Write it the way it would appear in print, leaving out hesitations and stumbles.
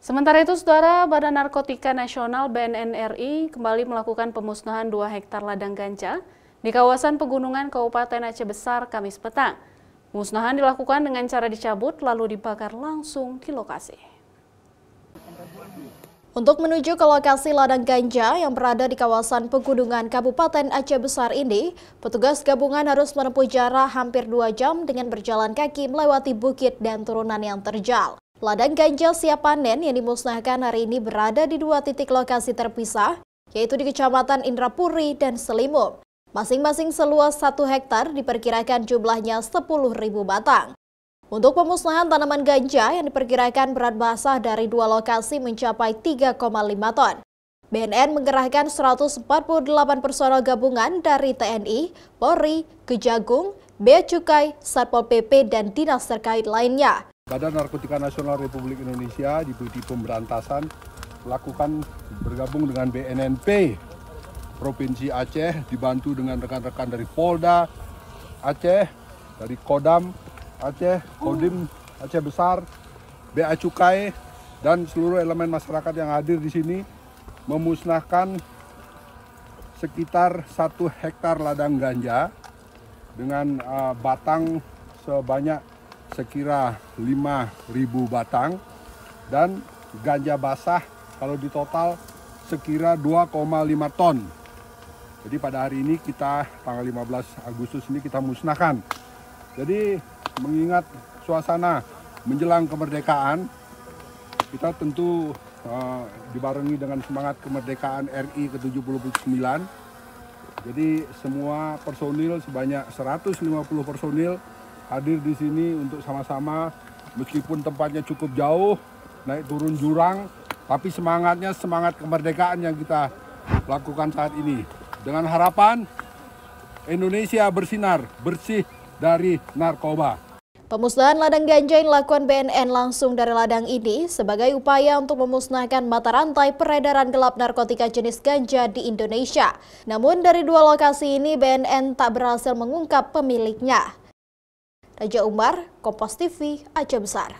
Sementara itu, Saudara, Badan Narkotika Nasional BNN kembali melakukan pemusnahan 2 hektar ladang ganja di kawasan pegunungan Kabupaten Aceh Besar Kamis petang. Pemusnahan dilakukan dengan cara dicabut lalu dibakar langsung di lokasi. Untuk menuju ke lokasi ladang ganja yang berada di kawasan pegunungan Kabupaten Aceh Besar ini, petugas gabungan harus menempuh jarak hampir 2 jam dengan berjalan kaki melewati bukit dan turunan yang terjal. Ladang ganja siap panen yang dimusnahkan hari ini berada di 2 titik lokasi terpisah, yaitu di Kecamatan Indrapuri dan Selimum. Masing-masing seluas 1 hektar diperkirakan jumlahnya 10.000 batang. Untuk pemusnahan tanaman ganja yang diperkirakan berat basah dari 2 lokasi mencapai 3,5 ton. BNN mengerahkan 148 personel gabungan dari TNI, Polri, Kejagung, Bea Cukai, Satpol PP, dan dinas terkait lainnya. Badan Narkotika Nasional Republik Indonesia Deputi Pemberantasan bergabung dengan BNNP Provinsi Aceh, dibantu dengan rekan-rekan dari Polda Aceh, dari Kodam Aceh, Kodim Aceh Besar, Bea Cukai, dan seluruh elemen masyarakat yang hadir di sini memusnahkan sekitar 1 hektar ladang ganja dengan batang sebanyak sekira 5.000 batang dan ganja basah kalau di total sekira 2,5 ton. Jadi pada hari ini kita tanggal 15 Agustus ini kita musnahkan. Jadi mengingat suasana menjelang kemerdekaan, kita tentu dibarengi dengan semangat kemerdekaan RI ke-79. Jadi semua personil sebanyak 150 personil hadir di sini untuk sama-sama, meskipun tempatnya cukup jauh, naik turun jurang, tapi semangatnya semangat kemerdekaan yang kita lakukan saat ini. Dengan harapan Indonesia bersinar, bersih dari narkoba. Pemusnahan ladang ganja yang dilakukan BNN langsung dari ladang ini sebagai upaya untuk memusnahkan mata rantai peredaran gelap narkotika jenis ganja di Indonesia. Namun dari 2 lokasi ini BNN tak berhasil mengungkap pemiliknya. Raja Umar, Kompas TV, Aceh Besar.